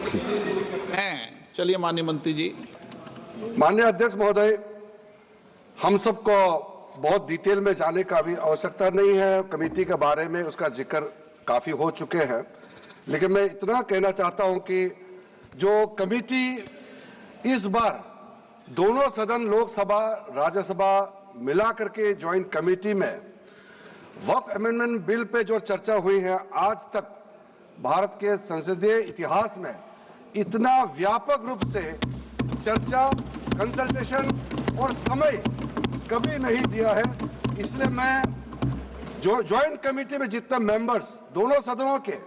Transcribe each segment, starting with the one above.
चलिए माननीय मंत्री जी। माननीय अध्यक्ष महोदय, हम सबको बहुत डिटेल में जाने का भी आवश्यकता नहीं है। कमेटी के बारे में उसका जिक्र काफी हो चुके हैं, लेकिन मैं इतना कहना चाहता हूं कि जो कमेटी इस बार दोनों सदन लोकसभा राज्यसभा मिला करके ज्वाइंट कमेटी में वक्फ अमेंडमेंट बिल पे जो चर्चा हुई है, आज तक भारत के संसदीय इतिहास में इतना व्यापक रूप से चर्चा, कंसल्टेशन और समय कभी नहीं दिया है। इसलिए मैं जो ज्वाइंट कमेटी में जितने मेंबर्स दोनों सदनों के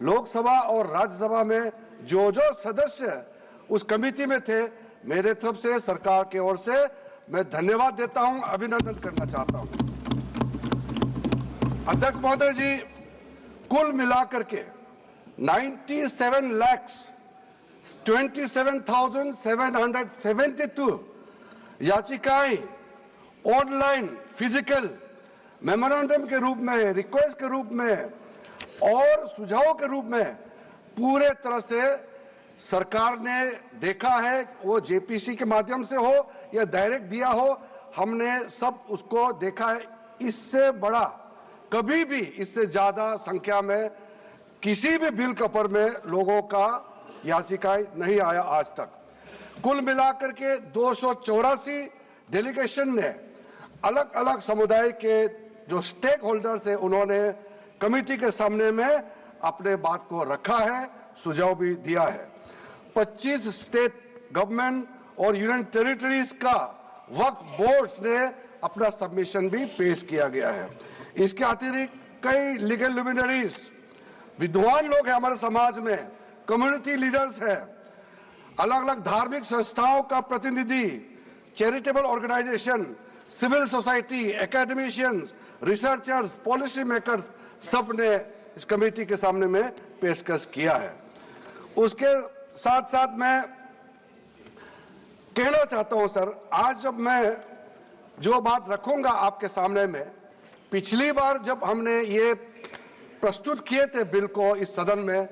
लोकसभा और राज्यसभा में जो सदस्य उस कमेटी में थे, मेरे तरफ से सरकार की ओर से मैं धन्यवाद देता हूं, अभिनंदन करना चाहता हूं। अध्यक्ष महोदय जी, कुल मिलाकर के 97,27,772 याचिकाएं ऑनलाइन, फिजिकल, मेमोरेंडम के रूप में, रिक्वेस्ट के रूप में और सुझाव के रूप में पूरे तरह से सरकार ने देखा है। वो जेपीसी के माध्यम से हो या डायरेक्ट दिया हो, हमने सब उसको देखा है। इससे बड़ा कभी भी, इससे ज्यादा संख्या में किसी भी बिल के ऊपर में लोगों का याचिकाएं नहीं आया आज तक। कुल मिलाकर के 284 डेलीगेशन ने अलग अलग समुदाय के जो स्टेक होल्डर्स है, उन्होंने कमेटी के सामने में अपने बात को रखा है, सुझाव भी दिया है। 25 स्टेट गवर्नमेंट और यूनियन टेरिटरीज का वक्फ बोर्ड्स ने अपना सबमिशन भी पेश किया गया है। इसके अतिरिक्त कई लीगल लुमिनरीज, विद्वान लोग हैं हमारे समाज में, कम्युनिटी लीडर्स हैं, अलग अलग धार्मिक संस्थाओं का प्रतिनिधि, charitable organisation, civil society, academicians, researchers, policy makers, सब ने इस कमेटी के सामने में पेशकश किया है। उसके साथ साथ मैं कहना चाहता हूं सर, आज जब मैं जो बात रखूंगा आपके सामने में, पिछली बार जब हमने ये प्रस्तुत किए थे बिल को इस सदन में,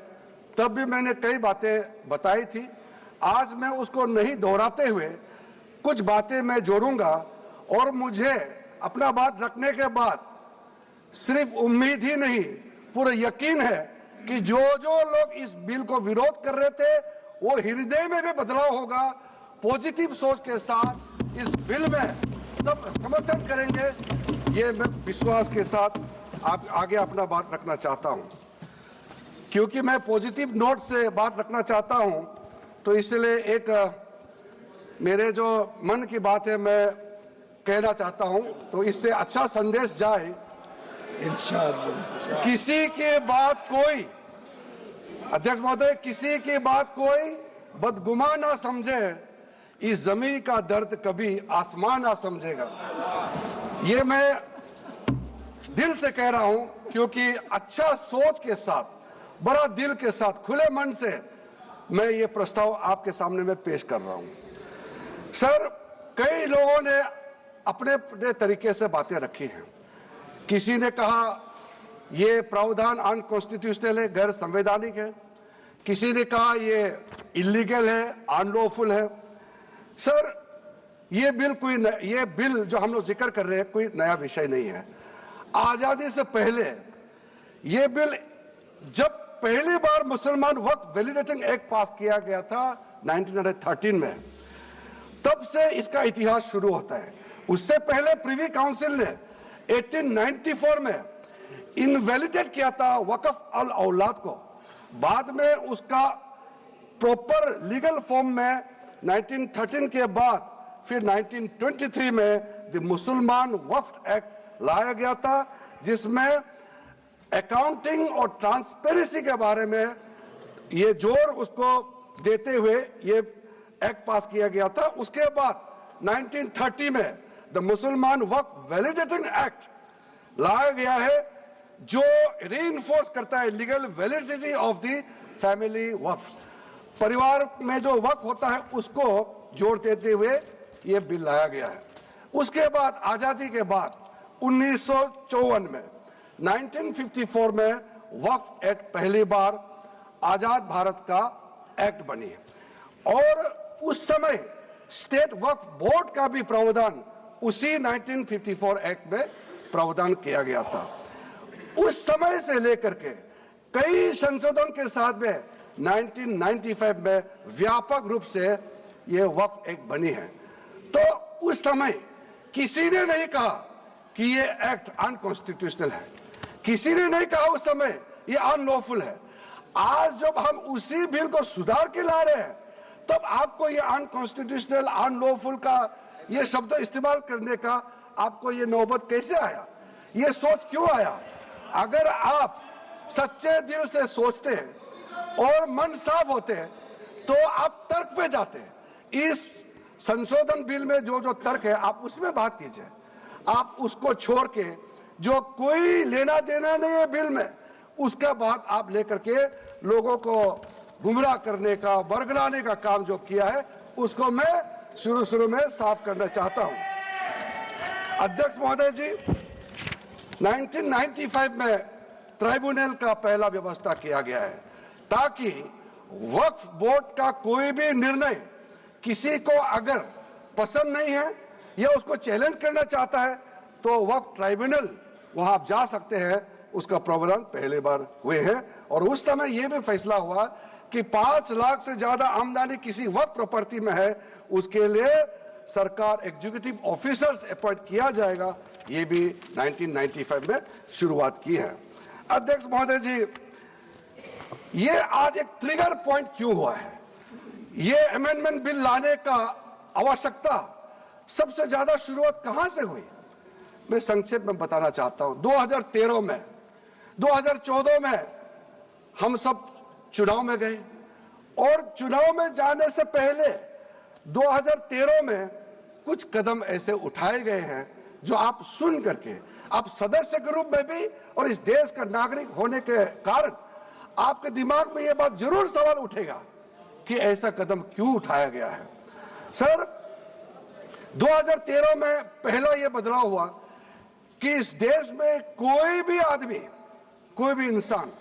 तब भी मैंने कई बातें बताई थी। आज मैं उसको नहीं दोहराते हुए कुछ बातें मैं जोड़ूंगा, और मुझे अपना बात रखने के बाद सिर्फ उम्मीद ही नहीं, पूरा यकीन है कि जो लोग इस बिल को विरोध कर रहे थे, वो हृदय में भी बदलाव होगा। पॉजिटिव सोच के साथ इस बिल में सब समर्थन करेंगे, ये मैं विश्वास के साथ आप आगे अपना बात रखना चाहता हूं। क्योंकि मैं पॉजिटिव नोट से बात रखना चाहता हूं, तो इसलिए एक मेरे जो मन की बात है मैं कहना चाहता हूं, तो इससे अच्छा संदेश जाए। किसी की बात कोई, अध्यक्ष महोदय, किसी की बात कोई बदगुमा ना समझे, इस जमीन का दर्द कभी आसमान ना समझेगा। ये मैं दिल से कह रहा हूं, क्योंकि अच्छा सोच के साथ, बड़ा दिल के साथ, खुले मन से मैं ये प्रस्ताव आपके सामने में पेश कर रहा हूं। सर, कई लोगों ने अपने अपने तरीके से बातें रखी हैं। किसी ने कहा ये प्रावधान अनकॉन्स्टिट्यूशनल है, गैर संवैधानिक है। किसी ने कहा ये इलीगल है, अनलॉफुल है। सर, ये बिल जो हम लोग जिक्र कर रहे हैं, कोई नया विषय नहीं है। आजादी से पहले ये बिल, जब पहली बार मुसलमान वक्फ वैलिडेटिंग एक्ट पास किया गया था 1913 में, तब से इसका इतिहास शुरू होता है। उससे पहले प्रीवी काउंसिल ने 1894 में इनवैलिडेट किया था वक्फ अल औलाद को। बाद में उसका प्रॉपर लीगल फॉर्म में 1913 के बाद फिर 1923 में द मुसलमान वक्फ एक्ट लाया गया था, जिसमें अकाउंटिंग और ट्रांसपेरेंसी के बारे में ये जोर उसको देते हुए ये एक्ट पास किया गया था। उसके बाद 1930 में द मुसलमान वक्फ वैलिडेटिंग एक्ट लाया गया है, जो रीइंफोर्स करता है legal validity of the family waqf. परिवार में जो वक्फ होता है उसको जोड़ देते हुए ये बिल लाया गया है। उसके बाद आजादी के बाद 1954 में 1954 में वक्फ एक्ट पहली बार आजाद भारत का एक्ट बनी और उस समय स्टेट वक्फ बोर्ड का भी प्रावधान उसी 1954 एक्ट में प्रावधान किया गया था। उस समय से लेकर के कई संशोधन के साथ में 1995 में व्यापक रूप से ये वक्फ एक्ट बनी है। तो उस समय किसी ने नहीं कहा कि ये एक्ट अनकॉन्स्टिट्यूशनल है, किसी ने नहीं कहा उस समय ये अनलॉफुल है। आज जब हम उसी बिल को सुधार के ला रहे हैं तब आपको ये अनकॉन्स्टिट्यूशनल अनलॉफुल का ये शब्द इस्तेमाल करने का आपको ये नौबत कैसे आया, ये सोच क्यों आया? अगर आप सच्चे दिल से सोचते और मन साफ होते तो आप तर्क पे जाते। इस संशोधन बिल में जो जो तर्क है आप उसमें बात कीजिए, आप उसको छोड़ के जो कोई लेना देना नहीं है बिल में उसका बात आप लेकर के लोगों को गुमराह करने का बरगलाने का काम जो किया है उसको मैं शुरू में साफ करना चाहता हूं। अध्यक्ष महोदय जी, 1995 में ट्राइब्यूनल का पहला व्यवस्था किया गया है ताकि वक्फ बोर्ड का कोई भी निर्णय किसी को अगर पसंद नहीं है या उसको चैलेंज करना चाहता है तो वक्फ ट्राइब्यूनल वहां आप जा सकते हैं। उसका प्रावधान पहले बार हुए हैं और उस समय यह भी फैसला हुआ कि 5 लाख से ज्यादा आमदनी किसी वक्फ प्रॉपर्टी में है उसके लिए सरकार एग्जीक्यूटिव ऑफिसर्स अपॉइंट किया जाएगा। ये भी 1995 में शुरुआत की है। अध्यक्ष महोदय जी, ये आज एक ट्रिगर पॉइंट क्यों हुआ है? ये अमेंडमेंट बिल लाने का आवश्यकता सबसे ज्यादा शुरुआत कहां से हुई? मैं संक्षेप में बताना चाहता हूं। 2013 में 2014 में हम सब चुनाव में गए और चुनाव में जाने से पहले 2013 में कुछ कदम ऐसे उठाए गए हैं जो आप सुन करके आप सदस्य के रूप में भी और इस देश का नागरिक होने के कारण आपके दिमाग में यह बात जरूर सवाल उठेगा कि ऐसा कदम क्यों उठाया गया है। सर, 2013 में पहला यह बदलाव हुआ कि इस देश में कोई भी आदमी, कोई भी इंसान,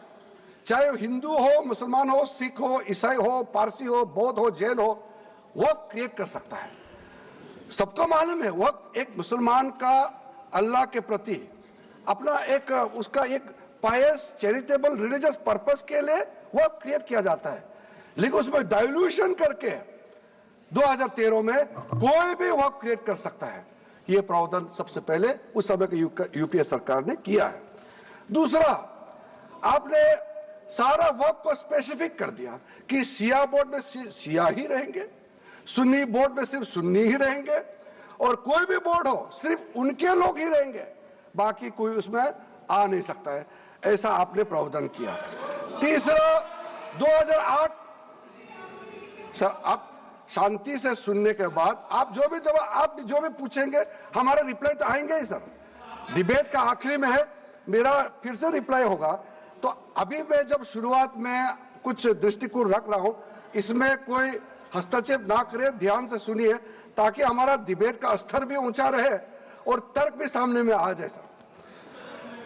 चाहे वो हिंदू हो, मुसलमान हो, सिख हो, ईसाई हो, पारसी हो, बौद्ध हो, जैन हो, वक्फ क्रिएट कर सकता है। सबको मालूम है वक्फ एक मुसलमान का अल्लाह के प्रति अपना एक उसका एक पायस चैरिटेबल रिलीजियस पर्पस के लिए वक्फ क्रिएट किया जाता है, लेकिन उसमें डाइल्यूशन करके 2013 में कोई भी वक्फ क्रिएट कर सकता है। यह प्रावधान सबसे पहले उस समय की यूपीए सरकार ने किया है। दूसरा, आपने सारा वक्फ को स्पेसिफिक कर दिया कि शिया बोर्ड में शिया ही रहेंगे, सुन्नी बोर्ड में सिर्फ सुन्नी ही रहेंगे और कोई भी बोर्ड हो सिर्फ उनके लोग ही रहेंगे, बाकी कोई उसमें आ नहीं सकता है। ऐसा आपने प्रावधान किया। तीसरा, 2008, सर आप शांति से सुनने के बाद आप जो भी पूछेंगे हमारा रिप्लाई तो आएंगे ही सर। डिबेट का आखिरी में है, मेरा फिर से रिप्लाई होगा। तो अभी मैं जब शुरुआत में कुछ दृष्टिकोण रख रहा हूं, इसमें कोई हस्तक्षेप ना करे, ध्यान से सुनिए ताकि हमारा डिबेट का स्तर भी ऊंचा रहे और तर्क भी सामने में आ जाए।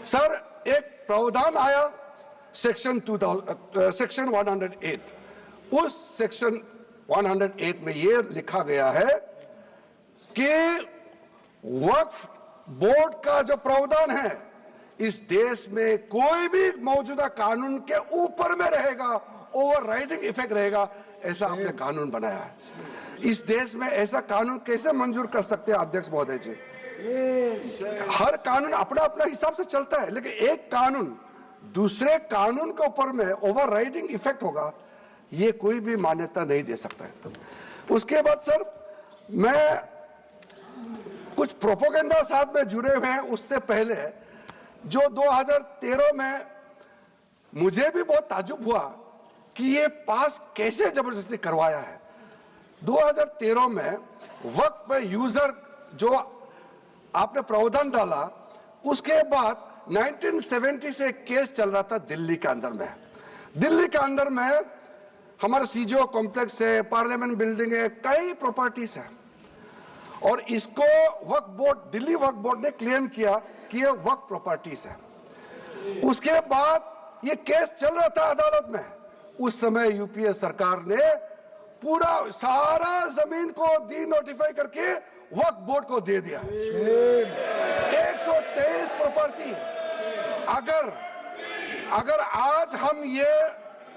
सर, एक प्रावधान आया सेक्शन 108। उस सेक्शन 108 में यह लिखा गया है कि वक्फ बोर्ड का जो प्रावधान है इस देश में कोई भी मौजूदा कानून के ऊपर में रहेगा, ओवरराइडिंग इफेक्ट रहेगा। ऐसा आपने कानून बनाया है। इस देश में ऐसा कानून कैसे मंजूर कर सकते हैं अध्यक्ष महोदय जी? हर कानून अपना अपना हिसाब से चलता है, लेकिन एक कानून दूसरे कानून के ऊपर में ओवरराइडिंग इफेक्ट होगा, ये कोई भी मान्यता नहीं दे सकता है। उसके बाद सर, मैं कुछ प्रोपोगेंडा साथ में जुड़े हुए हैं उससे पहले जो 2013 में मुझे भी बहुत ताज्जुब हुआ कि ये पास कैसे जबरदस्ती करवाया है। 2013 में वक्फ पे यूजर जो आपने प्रावधान डाला, उसके बाद 1970 से केस चल रहा था दिल्ली के अंदर में। दिल्ली के अंदर में हमारा सीजीओ कॉम्प्लेक्स है, पार्लियामेंट बिल्डिंग है, कई प्रॉपर्टीज है और इसको वक्फ बोर्ड, दिल्ली वक्फ बोर्ड ने क्लेम किया कि ये वक्फ प्रॉपर्टीज है। उसके बाद ये केस चल रहा था अदालत में, उस समय यूपीए सरकार ने पूरा सारा जमीन को डी नोटिफाई करके वक्फ बोर्ड को दे दिया। 123 प्रॉपर्टी। अगर आज हम ये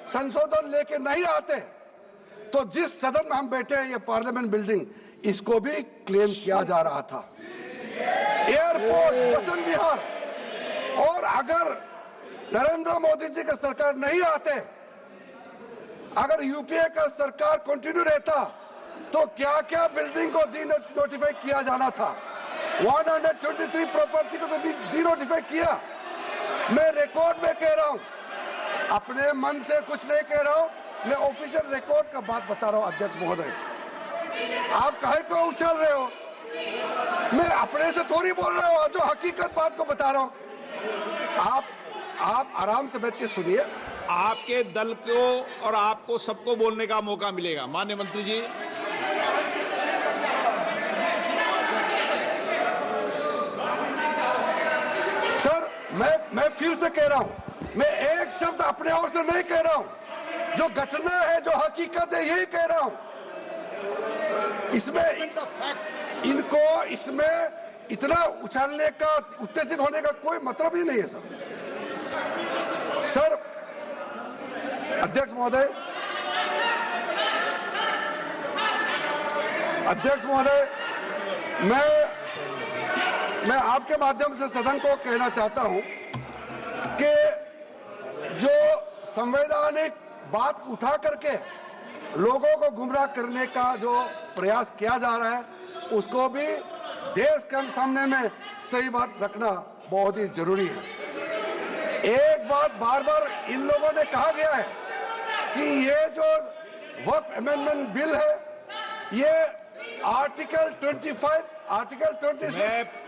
संशोधन लेके नहीं आते तो जिस सदन में हम बैठे हैं, ये पार्लियामेंट बिल्डिंग, इसको भी क्लेम किया जा रहा था। एयरपोर्ट, बसंत विहार, और अगर नरेंद्र मोदी जी का सरकार नहीं आते, अगर यूपीए का सरकार कंटिन्यू रहता, तो क्या क्या बिल्डिंग को डी नोटिफाई किया जाना था। 123 प्रॉपर्टी को तो डी नोटिफाई किया। मैं रिकॉर्ड में कह रहा हूं, अपने मन से कुछ नहीं कह रहा हूं, मैं ऑफिशियल रिकॉर्ड का बात बता रहा हूं। अध्यक्ष महोदय, आप काहे को उछल रहे हो? मैं अपने से थोड़ी बोल रहा हूं, जो हकीकत बात को बता रहा हूं। आप आराम से बैठ के सुनिए। आपके दल को और आपको सबको बोलने का मौका मिलेगा। माननीय मंत्री जी, सर, मैं फिर से कह रहा हूं, मैं एक शब्द अपने ओर से नहीं कह रहा हूं। जो घटना है, जो हकीकत है, यही कह रहा हूं। इनको इसमें इतना उछालने का, उत्तेजित होने का कोई मतलब ही नहीं है सर। अध्यक्ष महोदय, मैं आपके माध्यम से सदन को कहना चाहता हूं कि जो संवैधानिक बात उठा करके लोगों को गुमराह करने का जो प्रयास किया जा रहा है, उसको भी देश के सामने में सही बात रखना बहुत ही जरूरी है। एक बात बार बार इन लोगों ने कहा गया है कि ये जो वक्फ अमेंडमेंट बिल है, ये आर्टिकल 25, आर्टिकल 26,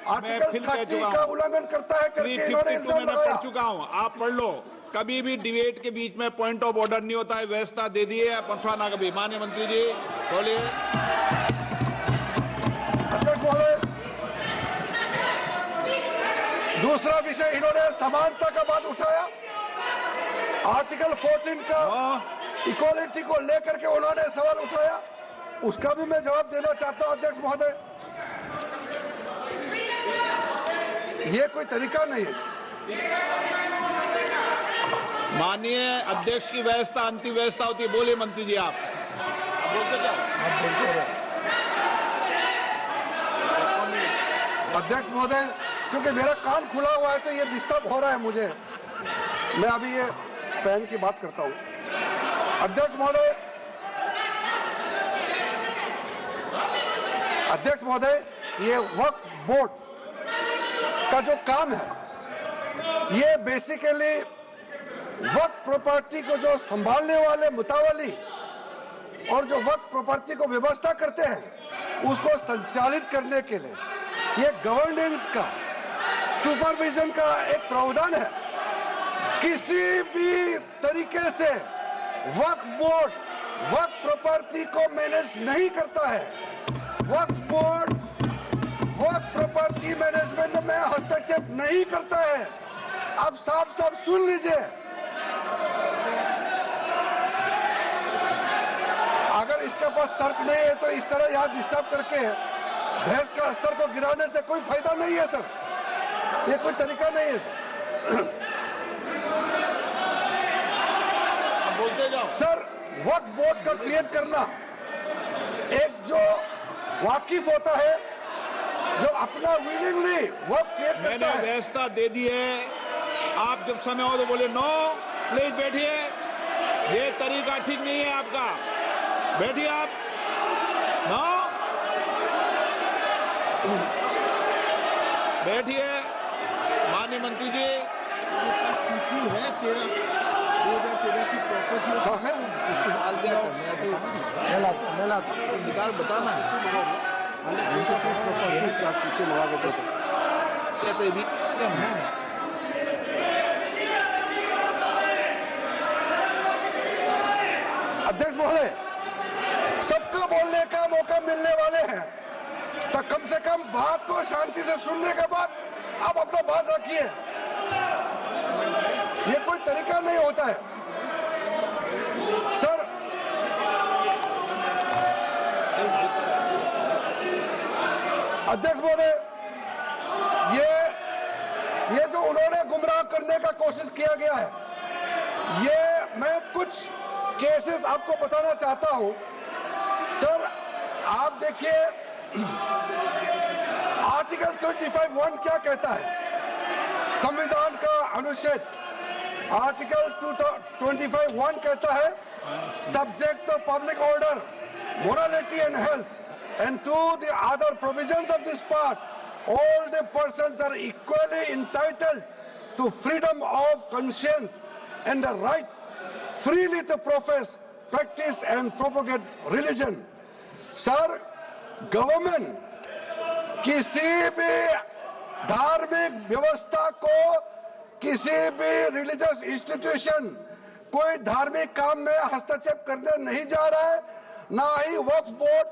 आर्टिकल 30 का उल्लंघन करता है करके इन्होंने इल्जाम लगाया। पढ़ चुका हूं, आप पढ़ लो। कभी भी डिबेट के बीच में पॉइंट ऑफ ऑर्डर नहीं होता है। व्यवस्था दे दी है, उठाना कभी। माननीय मंत्री जी बोलिए। अध्यक्ष महोदय, दूसरा विषय इन्होंने समानता का बात उठाया। आर्टिकल 14 का इक्वालिटी को लेकर के उन्होंने सवाल उठाया, उसका भी मैं जवाब देना चाहता हूं। अध्यक्ष महोदय, ये कोई तरीका नहीं है। माननीय अध्यक्ष की व्यवस्था अंतिम व्यवस्था होती है। बोलिए मंत्री जी, आप बोलते जाओ। अध्यक्ष महोदय, क्योंकि मेरा कान खुला हुआ है तो ये डिस्टर्ब हो रहा है मुझे। मैं अभी ये पेन की बात करता हूं। अध्यक्ष महोदय, ये वक्फ बोर्ड का जो काम है, ये बेसिकली वक्फ प्रॉपर्टी को जो संभालने वाले मुतावली और जो वक्फ प्रॉपर्टी को व्यवस्था करते हैं, उसको संचालित करने के लिए ये गवर्नेंस का, सुपरविजन का एक प्रावधान है। किसी भी तरीके से वक्फ बोर्ड वक्फ प्रॉपर्टी को मैनेज नहीं करता है। वक्फ बोर्ड वक्फ प्रॉपर्टी मैनेजमेंट में हस्तक्षेप नहीं करता है। अब साफ साफ सुन लीजिए, अगर इसके पास तर्क नहीं है तो इस तरह यहां डिस्टर्ब करके बहस का स्तर को गिराने से कोई फायदा नहीं है सर। ये कोई तरीका नहीं है सर। बोलते जाओ सर। वक्फ बोर्ड का क्रिएट करना, एक जो वाकिफ होता है, जो अपना विलिंगली वक्फ क्रिएट करता मैंने है। व्यवस्था दे दी है। आप जब समय हो तो बोले नो, प्लीज बैठिए। ये तरीका ठीक नहीं है आपका। बैठिए आप। नो, बैठिए। माननीय मंत्री जी, सूची है 2013 की प्रॉपर्टी निकाल बताना सूची मंगा के देते कहते भी। अध्यक्ष महोदय, सबको बोलने का मौका मिलने वाले हैं, तो कम से कम बात को शांति से सुनने के बाद आप अपना बात रखिए। ये कोई तरीका नहीं होता है। अध्यक्ष महोदय, ये जो उन्होंने गुमराह करने का कोशिश किया गया है, ये मैं कुछ केसेस आपको बताना चाहता हूं। सर आप देखिए आर्टिकल 25(1) क्या कहता है, संविधान का अनुच्छेद आर्टिकल 25(1) कहता है, subject to public order, morality and health, and to the other provisions of this part, all the persons are equally entitled to freedom of conscience and the right freely to profess, practice and propagate religion. Sir, government किसी भी धार्मिक व्यवस्था को, किसी भी religious institution, कोई धार्मिक काम में हस्तक्षेप करने नहीं जा रहा है, ना ही वक्फ बोर्ड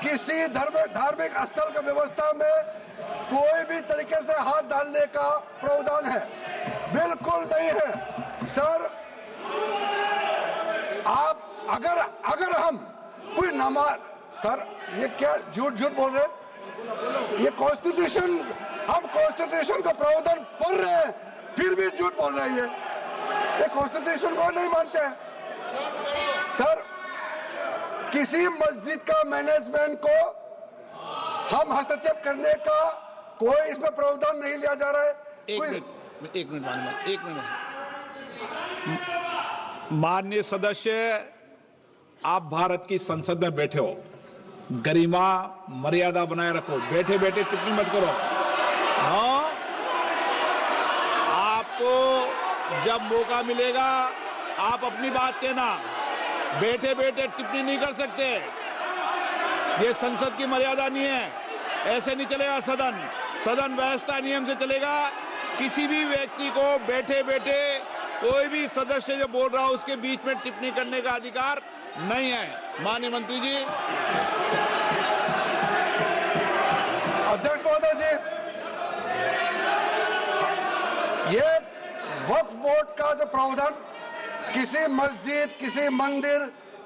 किसी धार्मिक स्थल का व्यवस्था में कोई भी तरीके से हाथ डालने का प्रावधान है, बिल्कुल नहीं है। सर आप अगर हम कोई नमाज, सर ये क्या झूठ बोल रहे हैं, ये कॉन्स्टिट्यूशन, हम कॉन्स्टिट्यूशन का प्रावधान पढ़ रहे हैं फिर भी झूठ बोल रहे हैं, ये कॉन्स्टिट्यूशन को नहीं मानते हैं। सर किसी मस्जिद का मैनेजमेंट को हम हस्तक्षेप करने का कोई इसमें प्रावधान नहीं लिया जा रहा है। एक मिनट माननीय सदस्य, आप भारत की संसद में बैठे हो, गरिमा मर्यादा बनाए रखो, बैठे बैठे टिप्पणी मत करो। हाँ, आपको जब मौका मिलेगा आप अपनी बात कहना, बैठे बैठे टिप्पणी नहीं कर सकते, ये संसद की मर्यादा नहीं है, ऐसे नहीं चलेगा सदन। सदन व्यवस्था नियम से चलेगा। किसी भी व्यक्ति को बैठे बैठे कोई भी सदस्य जो बोल रहा हो उसके बीच में टिप्पणी करने का अधिकार नहीं है। माननीय मंत्री जी। अध्यक्ष महोदय जी, ये वक्फ बोर्ड का जो प्रावधान किसी मस्जिद, किसी मंदिर,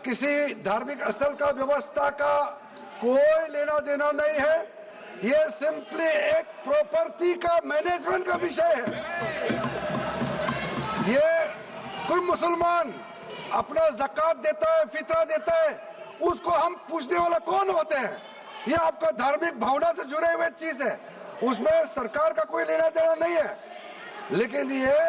किसी धार्मिक स्थल का व्यवस्था का कोई लेना देना नहीं है, ये सिंपली एक प्रॉपर्टी का मैनेजमेंट का विषय है। ये कोई मुसलमान अपना ज़कात देता है, फितरा देता है, उसको हम पूछने वाला कौन होते हैं? ये आपका धार्मिक भावना से जुड़े हुए चीज है, उसमें सरकार का कोई लेना देना नहीं है। लेकिन ये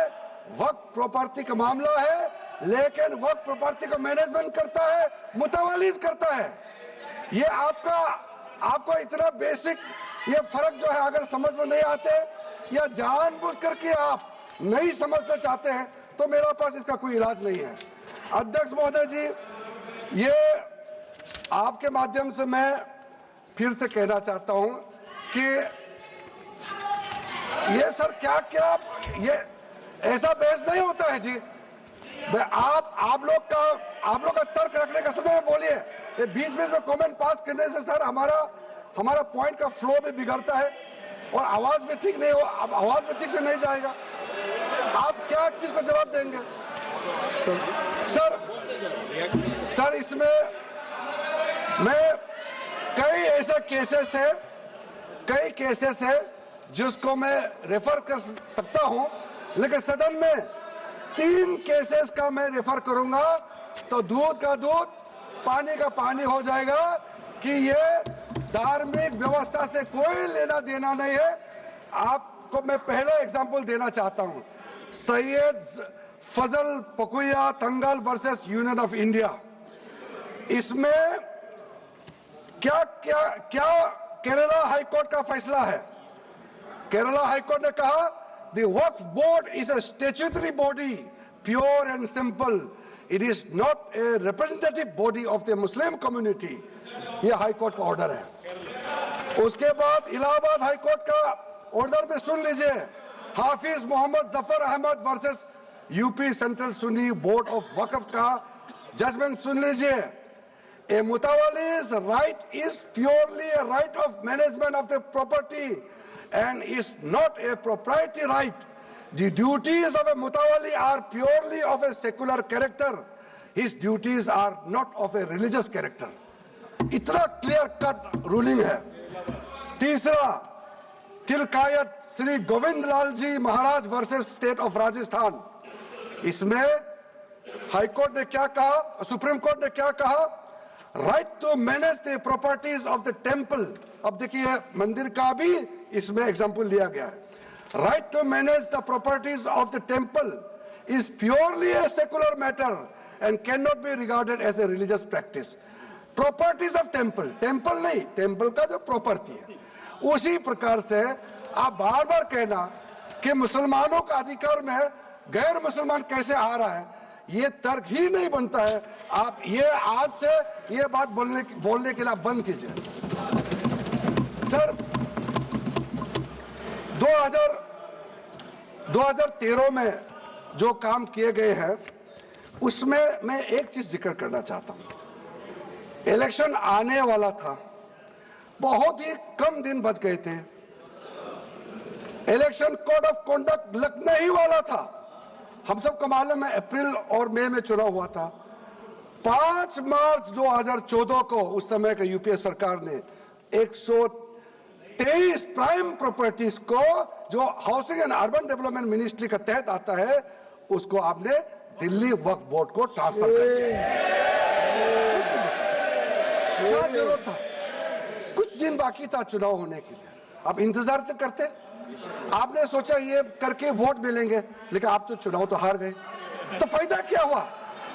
वक्फ प्रॉपर्टी का मामला है, लेकिन वक्फ प्रॉपर्टी का मैनेजमेंट करता है, मुतवल्लिज करता है। ये आपको इतना बेसिक ये फर्क जो है अगर समझ में नहीं आते या जानबूझ करके आप नहीं समझना चाहते हैं तो मेरा पास इसका कोई इलाज नहीं है। अध्यक्ष महोदय जी, ये आपके माध्यम से मैं फिर से कहना चाहता हूं कि ये सर क्या ये ऐसा बहस नहीं होता है जी। आप लोग का तर्क रखने का समय में बोलिए, ये बीच में कमेंट पास करने से सर हमारा पॉइंट का फ्लो भी बिगड़ता है और आवाज भी ठीक नहीं हो, अब आवाज भी ठीक से नहीं जाएगा। आप क्या चीज को जवाब देंगे? सर इसमें मैं कई ऐसे केसेस है जिसको मैं रेफर कर सकता हूं, लेकिन सदन में 3 केसेस का मैं रेफर करूंगा तो दूध का दूध पानी का पानी हो जाएगा कि ये धार्मिक व्यवस्था से कोई लेना देना नहीं है। आपको मैं पहला एग्जांपल देना चाहता हूं, सैयद फजल पकुया तंगल वर्सेस यूनियन ऑफ इंडिया। इसमें क्या केरला हाईकोर्ट का फैसला है। केरला हाईकोर्ट ने कहा the Waqf board is a statutory body, pure and simple, it is not a representative body of the Muslim community. यह हाईकोर्ट का ऑर्डर है। उसके बाद इलाहाबाद हाईकोर्ट का ऑर्डर भी सुन लीजिए, Hafiz Mohammad Zafar Ahmad versus UP central Sunni board of waqf का जजमेंट सुन लीजिए। A mutawalli's right is purely a right of management of the property and is not a proprietary right. The duties of a mutawalli are purely of a secular character. His duties are not of a religious character. इतना clear cut ruling है। तीसरा, तिलकायत श्री गोविंद लाल जी महाराज versus state of Rajasthan. इसमें high court ने क्या कहा, supreme court ने क्या कहा, right to manage the properties of the temple. अब देखिए मंदिर का भी इसमें एग्जांपल लिया गया है। Right to manage the properties of the temple is purely a secular matter and can not be regarded as a religious practice. Properties of temple, temple नहीं, टेम्पल का जो प्रॉपर्टी है। उसी प्रकार से आप बार बार कहना कि मुसलमानों का अधिकार में गैर मुसलमान कैसे आ रहा है, ये तर्क ही नहीं बनता है। आप ये आज से ये बात बोलने के लिए बंद कीजिए। सर 2013 में जो काम किए गए हैं उसमें मैं एक चीज जिक्र करना चाहता हूं। इलेक्शन आने वाला था, बहुत ही कम दिन बच गए थे, इलेक्शन कोड ऑफ कॉन्डक्ट लगने ही वाला था। हम सबको मालूम है अप्रैल और मई में चुनाव हुआ था। 5 मार्च 2014 को उस समय के यूपीए सरकार ने 123 प्राइम प्रॉपर्टीज को जो housing and urban development ministry के तहत आता है उसको आपने दिल्ली वक्फ बोर्ड को ट्रांसफर कर दिया। क्या जरूरत था? कुछ दिन बाकी था चुनाव होने के लिए, आप इंतजार तो करते। आपने सोचा ये करके वोट मिलेंगे, लेकिन आप तो चुनाव तो हार गए, तो फायदा क्या हुआ?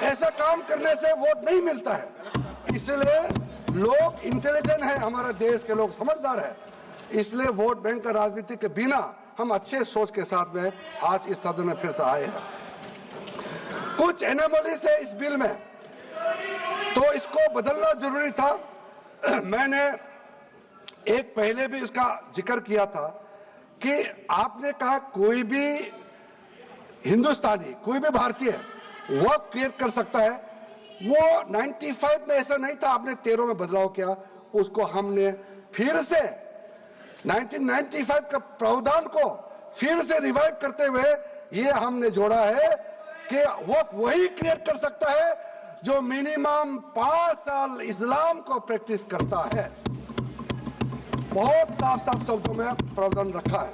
ऐसा काम करने से वोट नहीं मिलता है। इसलिए लोग इंटेलिजेंट है, हमारे देश के लोग समझदार है, इसलिए वोट बैंक का राजनीति के बिना हम अच्छे सोच के साथ में आज इस सदन में फिर से आए हैं। कुछ एनोमलीज है इस बिल में, तो इसको बदलना जरूरी था। मैंने एक पहले भी इसका जिक्र किया था कि आपने कहा कोई भी हिंदुस्तानी, कोई भी भारतीय वक्फ क्रिएट कर सकता है। वो 95 में ऐसा नहीं था, आपने 13 में बदलाव किया, उसको हमने फिर से 1995 का प्रावधान को फिर से रिवाइव करते हुए ये हमने जोड़ा है कि वक्फ वही क्रिएट कर सकता है जो मिनिमम 5 साल इस्लाम को प्रैक्टिस करता है। बहुत साफ साफ शब्दों में प्रावधान रखा है।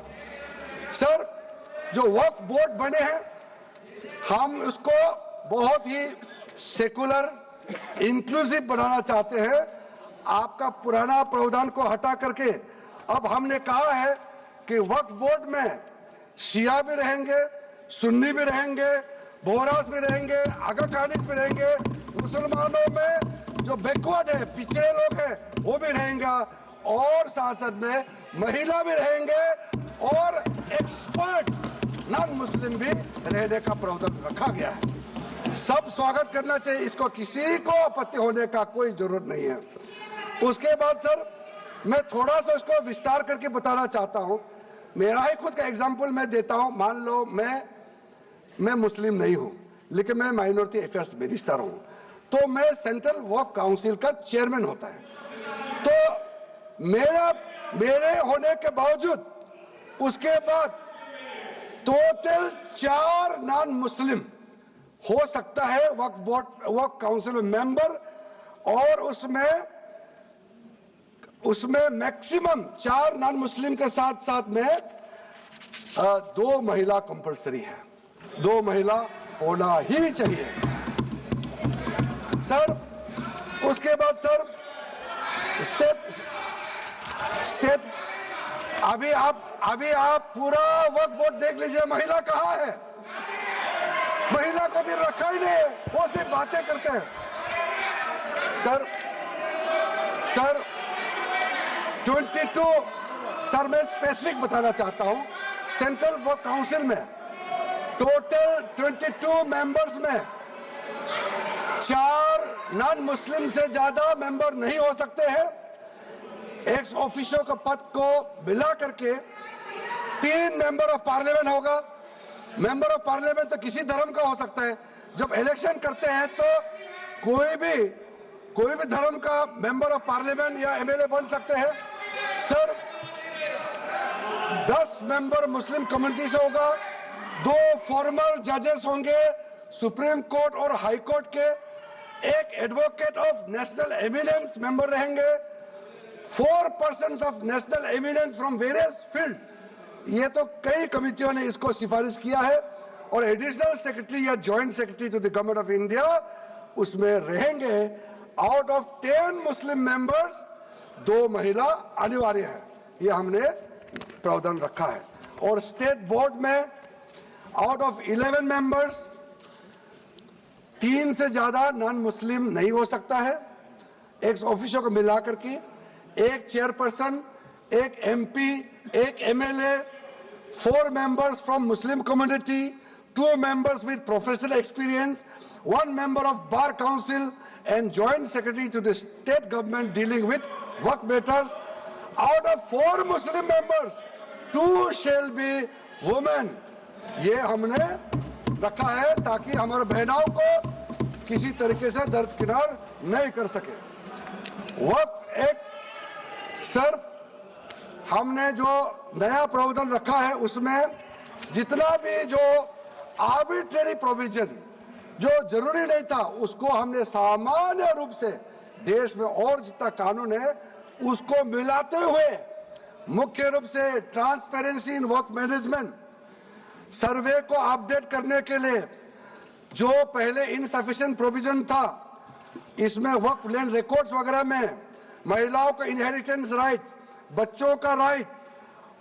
सर जो वक्फ बोर्ड बने हैं हम उसको बहुत ही सेकुलर इंक्लूसिव बनाना चाहते हैं। आपका पुराना प्रावधान को हटा करके अब हमने कहा है कि वक्फ बोर्ड में शिया भी रहेंगे, सुन्नी भी रहेंगे, बोहरास भी रहेंगे, आगा खानिस भी रहेंगे, मुसलमानों में जो बैकवर्ड है, पिछड़े लोग हैं वो भी रहेंगे, और साथ साथ में महिला भी रहेंगे और एक्सपर्ट नॉन मुस्लिम भी रहने का प्रावधान रखा गया है। सब स्वागत करना चाहिए, इसको किसी को आपत्ति होने का कोई जरूरत नहीं है। उसके बाद सर मैं थोड़ा सा इसको विस्तार करके बताना चाहता हूं। मेरा ही खुद का एग्जांपल मैं देता हूं। मान लो मैं मुस्लिम नहीं हूं, लेकिन मैं माइनॉरिटी अफेयर्स मिनिस्टर हूं, तो मैं सेंट्रल वक्फ काउंसिल का चेयरमैन होता है। तो मेरे होने के बावजूद उसके बाद टोटल 4 नॉन मुस्लिम हो सकता है वक्फ काउंसिल में मेंबर, और उसमें मैक्सिमम 4 नॉन मुस्लिम के साथ साथ में 2 महिला कंपलसरी है। 2 महिला होना ही चाहिए सर। उसके बाद सर स्टेप अभी आप पूरा वक्फ बोर्ड देख लीजिए, महिला कहाँ है? महिला को भी रखा ही नहीं है, वो सिर्फ बातें करते हैं। सर 22 सर मैं स्पेसिफिक बताना चाहता हूं। सेंट्रल वक्फ काउंसिल में टोटल 22 मेंबर्स में 4 नॉन मुस्लिम से ज्यादा मेंबर नहीं हो सकते हैं। एक्स ऑफिशियो के पद को मिला करके 3 मेंबर ऑफ पार्लियामेंट होगा। मेंबर ऑफ पार्लियामेंट तो किसी धर्म का हो सकता है। जब इलेक्शन करते हैं तो कोई भी धर्म का मेंबर ऑफ पार्लियामेंट या एमएलए बन सकते हैं। सर 10 मेंबर मुस्लिम कम्युनिटी से होगा, 2 फॉर्मर जजेस होंगे सुप्रीम कोर्ट और हाई कोर्ट के, 1 advocate of national eminence member रहेंगे, 4 persons of national eminence from various field, ये तो कई कमिटियों ने इसको सिफारिश किया है, और एडिशनल सेक्रेटरी या joint secretary to the government of India उसमें रहेंगे। आउट ऑफ 10 मुस्लिम मेंबर्स 2 महिला अनिवार्य है, ये हमने प्रावधान रखा है। और स्टेट बोर्ड में आउट ऑफ 11 मेंबर्स 3 से ज्यादा नॉन मुस्लिम नहीं हो सकता है। एक ऑफिसर को मिलाकर के 1 chairperson, 1 MP, 1 MLA, 4 members from Muslim community, 2 members with professional experience, 1 member of Bar Council and Joint Secretary to the state government dealing with work matters. Out of 4 Muslim members, 2 shall be women. ये हमने रखा है ताकि हमारे बहनों को किसी तरीके से दरकिनार नहीं कर सके। वक्फ एक्ट सर, हमने जो नया प्रावधान रखा है उसमें जितना भी जो आर्बिट्रेरी प्रोविजन जो जरूरी नहीं था उसको हमने सामान्य रूप से देश में और जितना कानून है उसको मिलाते हुए मुख्य रूप से ट्रांसपेरेंसी इन वर्क मैनेजमेंट, सर्वे को अपडेट करने के लिए जो पहले इनसफिशिएंट प्रोविजन था इसमें वक्फ लैंड रिकॉर्ड्स वगैरह में महिलाओं का इनहेरिटेंस राइट्स, बच्चों का राइट,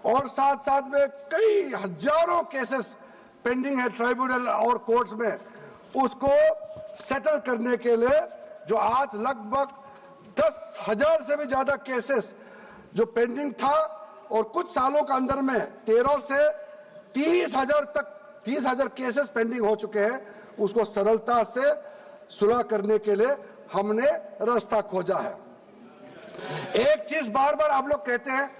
और साथ साथ में कई हजारों केसेस पेंडिंग है ट्राइब्यूनल और कोर्ट्स में, उसको सेटल करने के लिए जो आज लगभग 10,000 से भी ज्यादा केसेस जो पेंडिंग था और कुछ सालों के अंदर में 13 से 30,000 तक 30,000 केसेस पेंडिंग हो चुके हैं, उसको सरलता से सुलह करने के लिए हमने रास्ता खोजा है। एक चीज बार बार आप लोग कहते हैं,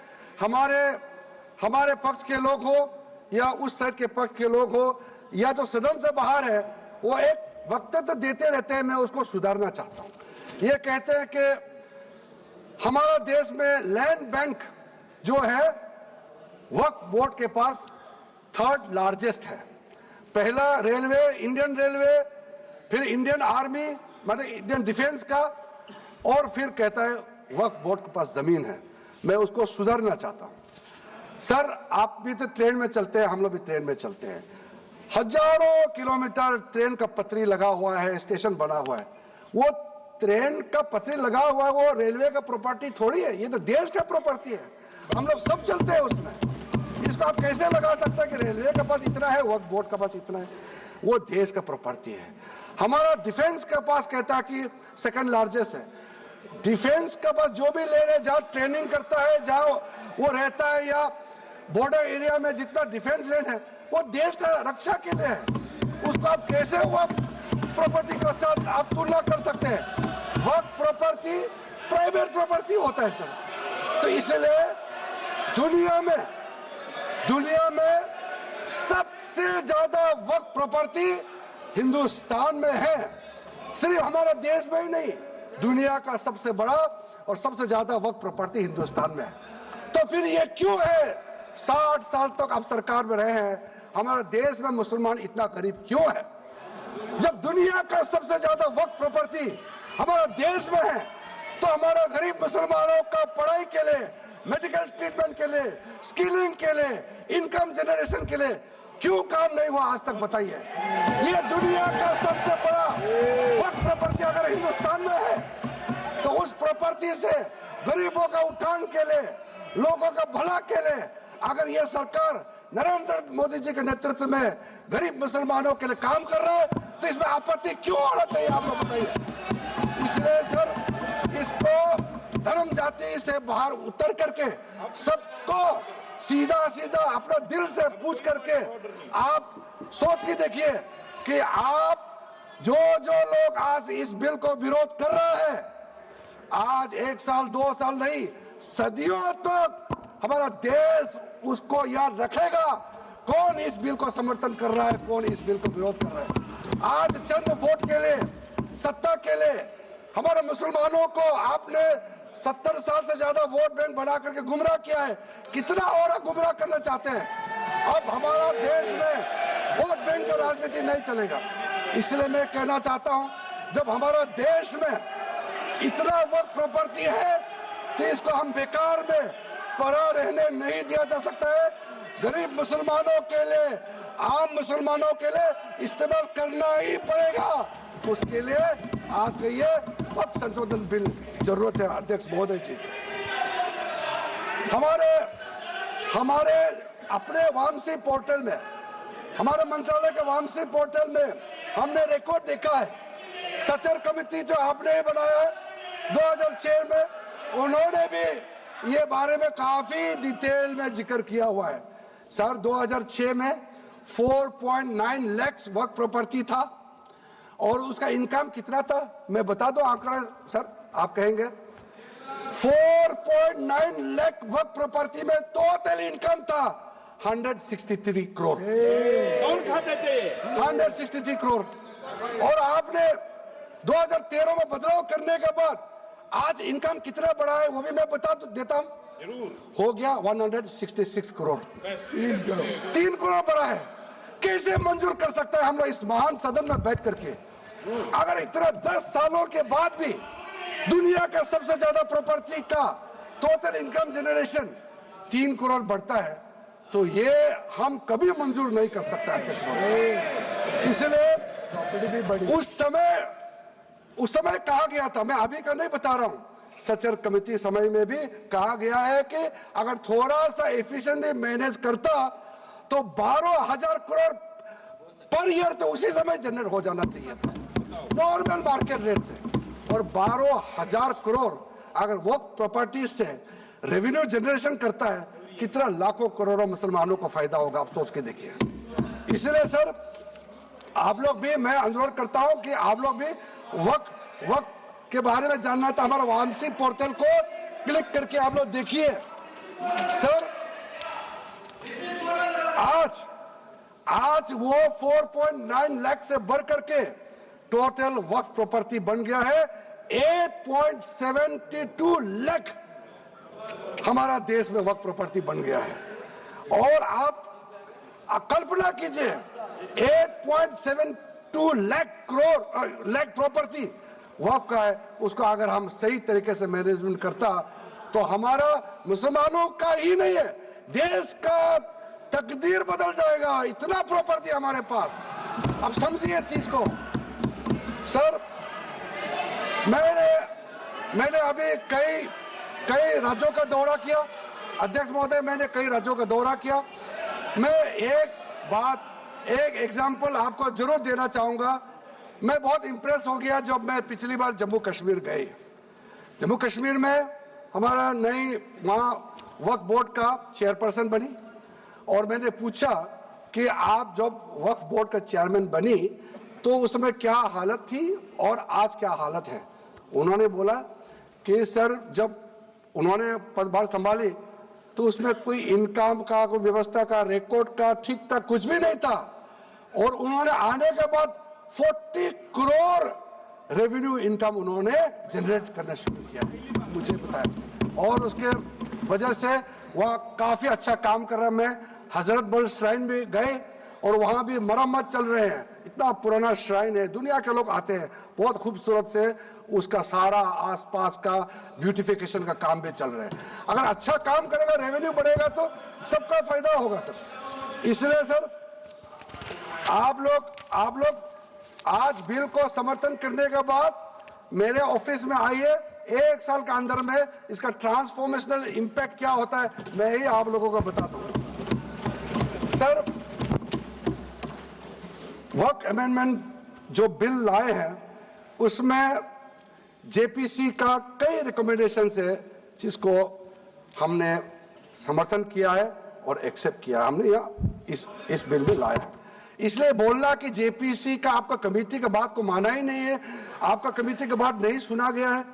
हमारे पक्ष के लोग हो या उस साइड के पक्ष के लोग हो या जो सदन से बाहर है, वो एक वक्तव्य देते रहते हैं, मैं उसको सुधारना चाहता हूं। ये कहते हैं कि हमारा देश में लैंड बैंक जो है वक्फ बोर्ड के पास 3rd लार्जेस्ट है। पहला रेलवे, इंडियन रेलवे, फिर इंडियन आर्मी मतलब इंडियन डिफेंस का, और फिर कहता है वक्फ बोर्ड के पास जमीन है। मैं उसको सुधारना चाहता हूं। सर, आप भी तो ट्रेन में चलते हैं, हम लोग भी ट्रेन में चलते हैं, हजारों किलोमीटर ट्रेन का पटरी लगा हुआ है, स्टेशन बना हुआ है। वो ट्रेन का पटरी लगा हुआ है, वो रेलवे का प्रॉपर्टी थोड़ी है, ये तो देश का प्रॉपर्टी है, हम लोग सब चलते हैं उसमें। इसको आप कैसे लगा सकते हैं कि रेलवे के पास इतना है, वक्फ बोर्ड के पास इतना है? वो देश का प्रॉपर्टी है। हमारा डिफेंस के पास कहता है कि 2nd लार्जेस्ट है। डिफेंस के पास जो भी ले रहे, जहां ट्रेनिंग करता है, जहां वो रहता है, या बॉर्डर एरिया में जितना डिफेंस लैंड है वो देश का रक्षा के लिए है। उसको आप कैसे वक्फ प्रॉपर्टी के साथ आप तुलना कर सकते हैं? वक्फ प्रॉपर्टी प्राइवेट प्रॉपर्टी होता है सर। तो इसलिए दुनिया में सबसे ज्यादा वक्फ प्रॉपर्टी हिंदुस्तान में है। सिर्फ हमारा देश में ही नहीं, दुनिया का सबसे बड़ा और सबसे ज्यादा वक्फ प्रॉपर्टी हिंदुस्तान में है। तो फिर ये क्यों है 60 साल तक आप सरकार में रहे हैं, हमारे देश में मुसलमान इतना गरीब क्यों है? जब दुनिया का सबसे ज्यादा वक्फ प्रॉपर्टी हमारा देश में है, तो हमारा गरीब मुसलमानों का पढ़ाई के लिए, मेडिकल ट्रीटमेंट के लिए, स्किलिंग के लिए, इनकम जनरेशन के लिए क्यों काम नहीं हुआ आज तक? बताइए। ये दुनिया का सबसे बड़ा वक्फ प्रॉपर्टी अगर हिंदुस्तान में है, तो उस प्रॉपर्टी से गरीबों का उत्थान के लिए, लोगों का भला के लिए अगर ये सरकार नरेंद्र मोदी जी के नेतृत्व में गरीब मुसलमानों के लिए काम कर रहा है, तो इसमें आपत्ति क्यों होना चाहिए? आप लोग बताइए। इसलिए सर, इसको धर्म जाति से बाहर उतर करके सबको सीधा सीधा अपना दिल से पूछ करके आप सोच के देखिए कि आप जो लोग आज इस बिल को विरोध कर रहे हैं, आज 1 साल 2 साल नहीं, सदियों तक हमारा देश उसको याद रखेगा कौन इस बिल को समर्थन कर रहा है, कौन इस बिल को विरोध कर रहा है। आज चंद वोट के लिए, सत्ता के लिए हमारे मुसलमानों को आपने 70 साल से ज्यादा वोट बैंक बना करके गुमराह किया है। कितना और गुमराह करना चाहते हैं? अब हमारा देश में वोट बैंक की राजनीति नहीं चलेगा। इसलिए मैं कहना चाहता हूं, जब हमारा देश में इतना वक्फ प्रॉपर्टी है, तो इसको हम बेकार में पड़ा रहने नहीं दिया जा सकता है। गरीब मुसलमानों के लिए, आम मुसलमानों के लिए इस्तेमाल करना ही पड़ेगा। उसके लिए आज का ये वक्त संशोधन बिल जरूरत है। अध्यक्ष महोदय जी, हमारे अपने वामसी पोर्टल में, हमारे मंत्रालय के वामसी पोर्टल में हमने रिकॉर्ड देखा है। सचर कमेटी जो आपने बनाया है 2006 में, उन्होंने भी ये बारे में काफी डिटेल में जिक्र किया हुआ है। सर 2006 में 4.9 लाख वक्फ प्रॉपर्टी था और उसका इनकम कितना था मैं बता दो आंकड़ा सर, आप कहेंगे 4.9 लाख वक्फ प्रॉपर्टी में टोटल इनकम था 163 करोड़। कौन खाते थे? 163 करोड़। और आपने 2013 में बदलाव करने के बाद आज इनकम कितना बढ़ा है वो भी मैं बता देता हूं। हो गया 166 करोड़। 3 करोड़ बढ़ा है। कैसे मंजूर कर सकता है हम लोग इस महान सदन में बैठ करके? अगर इतना 10 सालों के बाद भी दुनिया का सबसे ज्यादा प्रॉपर्टी का टोटल इनकम जनरेशन 3 करोड़ बढ़ता है तो ये हम कभी मंजूर नहीं कर सकता अध्यक्ष महोदय। इसलिए उस समय कहा गया था, मैं अभी का नहीं बता रहा हूं, सचर कमेटी समय में भी कहा गया है कि अगर थोड़ा सा एफिशिएंटली मैनेज करता तो 12,000 करोड़ पर ईयर तो उसी समय जनरेट हो जाना चाहिए था नॉर्मल मार्केट रेट से। और 12,000 करोड़ अगर वो प्रॉपर्टी से रेवेन्यू जनरेशन करता है, कितना लाखों करोड़ों मुसलमानों को फायदा होगा, आप सोच के देखिए। इसलिए सर आप लोग भी, मैं अनुरोध करता हूं कि आप लोग भी वक्त के बारे में जानना था, हमारा वामसी पोर्टल को क्लिक करके आप लोग देखिए। सर आज वो 4.9 लाख से बढ़ करके टोटल वक्फ प्रॉपर्टी बन गया है 8.72 लाख। हमारा देश में वक्फ प्रॉपर्टी बन गया है। और आप कल्पना कीजिए 8.72 लाख प्रॉपर्टी वक्फ का है, उसको अगर हम सही तरीके से मैनेजमेंट करता तो हमारा मुसलमानों का ही नहीं है, देश का तकदीर बदल जाएगा। इतना प्रॉपर्टी हमारे पास। अब समझिए चीज को। सर मैंने अभी कई राज्यों का दौरा किया अध्यक्ष महोदय, मैंने कई राज्यों का दौरा किया। मैं एक एग्जांपल आपको जरूर देना चाहूंगा। मैं बहुत इंप्रेस हो गया जब मैं पिछली बार जम्मू कश्मीर गई। जम्मू कश्मीर में हमारा नई वहाँ वक्फ बोर्ड का चेयरपर्सन बनी और मैंने पूछा कि आप जब वक्फ बोर्ड का चेयरमैन बनी तो उस समय क्या हालत थी और आज क्या हालत है। उन्होंने बोला कि सर जब उन्होंने पदभार संभाली तो उसमें कोई इनकम का, कोई व्यवस्था का, रिकॉर्ड का ठीक ठाक कुछ भी नहीं था। और उन्होंने आने के बाद 40 करोड़ रेवेन्यू इनकम उन्होंने जनरेट करना शुरू किया, मुझे बताया। और उसके वजह से वह काफी अच्छा काम कर रहा है। मैं हजरत बल श्राइन भी गए और वहां भी मरम्मत चल रहे हैं। इतना पुराना श्राइन है, दुनिया के लोग आते हैं, बहुत खूबसूरत से उसका सारा आसपास का ब्यूटिफिकेशन का काम भी चल रहा है। अगर अच्छा काम करेगा, रेवेन्यू बढ़ेगा तो सबका फायदा होगा सर। इसलिए सर आप लोग आज बिल को समर्थन करने के बाद मेरे ऑफिस में आइए। 1 साल के अंदर में इसका ट्रांसफॉर्मेशनल इंपैक्ट क्या होता है मैं ही आप लोगों को बता दूंगा। सर वक्फ अमेंडमेंट जो बिल लाए हैं उसमें जेपीसी का कई रिकमेंडेशन है जिसको हमने समर्थन किया है और एक्सेप्ट किया। हमने यहाँ इस बिल में लाया है। इसलिए बोलना कि जेपीसी का आपका कमेटी का बात को माना ही नहीं है, आपका कमेटी का बात नहीं सुना गया है,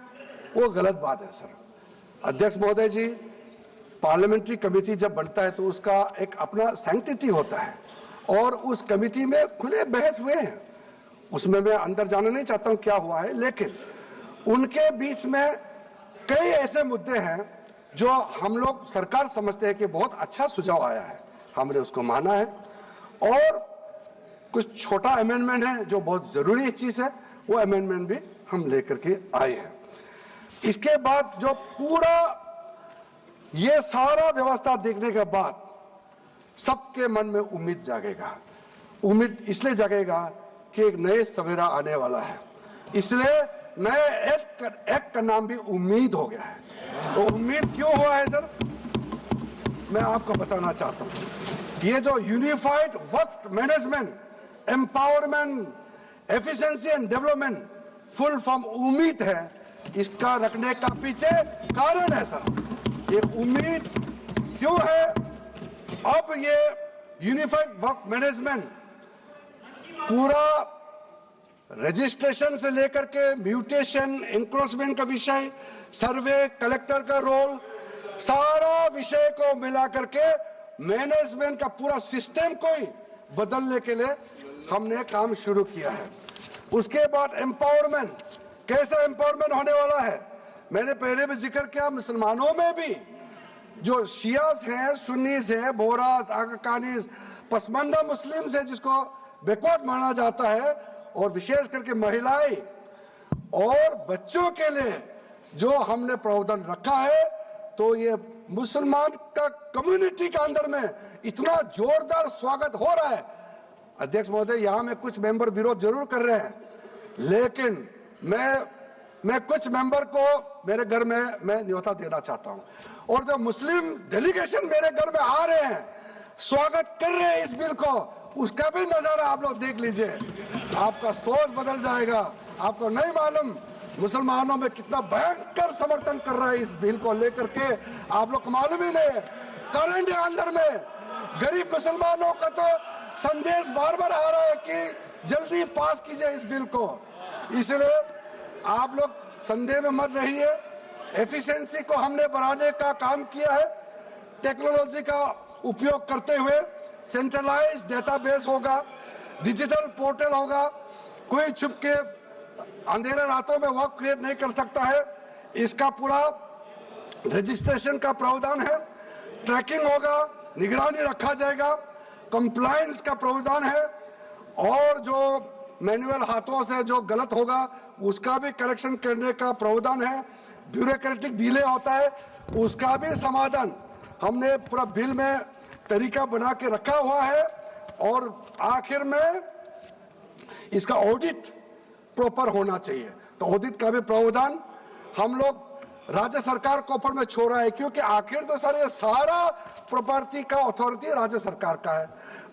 वो गलत बात है सर। अध्यक्ष महोदय जी, पार्लियामेंट्री कमेटी जब बनता है तो उसका एक अपना सैंक्टिटी होता है और उस कमेटी में खुले बहस हुए हैं। उसमें मैं अंदर जाना नहीं चाहता हूं क्या हुआ है, लेकिन उनके बीच में कई ऐसे मुद्दे हैं जो हम लोग सरकार समझते हैं कि बहुत अच्छा सुझाव आया है, हमने उसको माना है। और कुछ छोटा अमेंडमेंट है जो बहुत जरूरी चीज है, वो अमेंडमेंट भी हम लेकर के आए हैं। इसके बाद जो पूरा ये सारा व्यवस्था देखने के बाद सबके मन में उम्मीद जागेगा। उम्मीद इसलिए जागेगा कि एक नए सवेरा आने वाला है, इसलिए नए एक्ट का नाम भी उम्मीद हो गया है। तो उम्मीद क्यों हुआ है सर, मैं आपको बताना चाहता हूं। ये जो unified Waqf management, empowerment, efficiency and development, full form उम्मीद है, इसका रखने का पीछे कारण है सर। ये उम्मीद क्यों है? अब ये यूनिफाइड वक्फ मैनेजमेंट पूरा रजिस्ट्रेशन से लेकर के म्यूटेशन, इंक्रोचमेंट का विषय, सर्वे, कलेक्टर का रोल, सारा विषय को मिला करके मैनेजमेंट का पूरा सिस्टम को ही बदलने के लिए हमने काम शुरू किया है। उसके बाद एम्पावरमेंट, कैसा एम्पावरमेंट होने वाला है? मैंने पहले भी जिक्र किया, मुसलमानों में भी जो शियास हैं, सुन्नीस हैं, बोरास, आकाकानीस, पसमानदा मुस्लिम्स है जिसको बैकवर्ड माना जाता है, और विशेष करके महिलाएं और बच्चों के लिए जो हमने प्रावधान रखा है, तो ये मुसलमान का कम्युनिटी के अंदर में इतना जोरदार स्वागत हो रहा है। अध्यक्ष महोदय, यहाँ में कुछ मेंबर विरोध जरूर कर रहे हैं, लेकिन मैं कुछ मेंबर को मेरे घर में मैं न्योता देना चाहता हूँ, और जो मुस्लिम डेलीगेशन मेरे घर में आ रहे हैं, स्वागत कर रहे हैं इस बिल को, उसका भी नजारा आप लोग देख लीजिए। आपका सोच बदल जाएगा। आपको नहीं मालूम मुसलमानों में कितना भयंकर समर्थन कर रहा है इस बिल को लेकर के, आप लोग को मालूम ही नहीं है। करंट अंदर में गरीब मुसलमानों का तो संदेश बार बार आ रहा है कि जल्दी पास कीजिए इस बिल को, इसलिए आप लोग संदेह में मत रहिए। एफिशिएंसी को हमने बढ़ाने का काम किया है। टेक्नोलॉजी का उपयोग करते हुए सेंट्रलाइज्ड डेटाबेस होगा, डिजिटल पोर्टल होगा, कोई छुप के अंधेरे रातों में वर्क क्रिएट नहीं कर सकता है। इसका पूरा रजिस्ट्रेशन का प्रावधान है, ट्रैकिंग होगा, निगरानी रखा जाएगा, कंप्लायंस का प्रावधान है, और जो मैनुअल हाथों से जो गलत होगा उसका भी करेक्शन करने का प्रावधान है। ब्यूरोक्रेटिक डिले होता है उसका भी समाधान हमने पूरा बिल में तरीका बना के रखा हुआ है। और आखिर में इसका ऑडिट प्रॉपर होना चाहिए, तो ऑडिट का भी प्रावधान हम लोग राज्य सरकार के ऊपर में छोड़ा है, क्योंकि आखिर तो सर ये सारा प्रॉपर्टी का अथॉरिटी राज्य सरकार का है।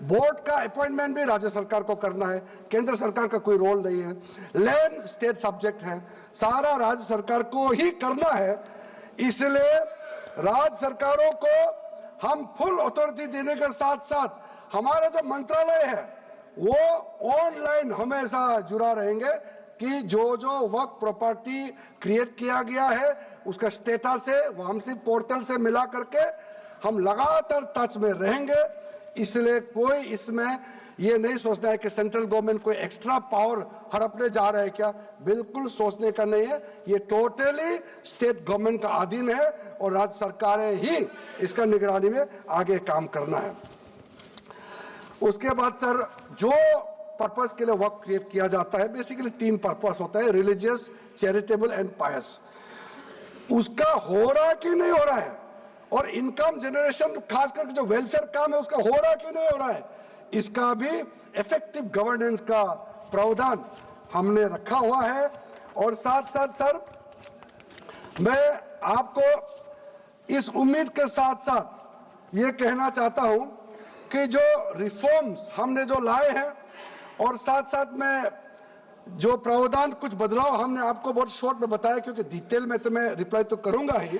बोर्ड का अपॉइंटमेंट भी राज्य सरकार को करना है, केंद्र सरकार का कोई रोल नहीं है। लैंड स्टेट सब्जेक्ट है, सारा राज्य सरकार को ही करना है। इसलिए राज्य सरकारों को हम फुल अथॉरिटी देने के साथ साथ हमारा जो मंत्रालय है वो ऑनलाइन हमेशा जुड़ा रहेंगे कि जो जो वर्क प्रॉपर्टी क्रिएट किया गया है उसका स्टेटस है वामसी पोर्टल से मिला करके हम लगातार टच में रहेंगे। इसलिए कोई इसमें ये नहीं सोचना है कि सेंट्रल गवर्नमेंट कोई एक्स्ट्रा पावर हड़पने जा रहा है क्या, बिल्कुल सोचने का नहीं है। ये टोटली स्टेट गवर्नमेंट का अधीन है और राज्य सरकारें ही इसका निगरानी में आगे काम करना है। उसके बाद सर जो पर्पस के लिए वर्क क्रिएट किया जाता है, बेसिकली 3 पर्पस होता है, रिलीजियस, चैरिटेबल एंड पायस। उसका हो रहा कि नहीं हो रहा है, और इनकम जनरेशन खास करके जो वेलफेयर काम है उसका हो रहा कि नहीं हो रहा है, इसका भी इफेक्टिव गवर्नेंस का प्रावधान हमने रखा हुआ है। और साथ साथ सर मैं आपको इस उम्मीद के साथ साथ ये कहना चाहता हूं कि जो रिफॉर्म्स हमने जो लाए हैं और साथ साथ में जो प्रावधान कुछ बदलाव हमने आपको बहुत शॉर्ट में बताया, क्योंकि डिटेल में तो मैं रिप्लाई तो करूंगा ही।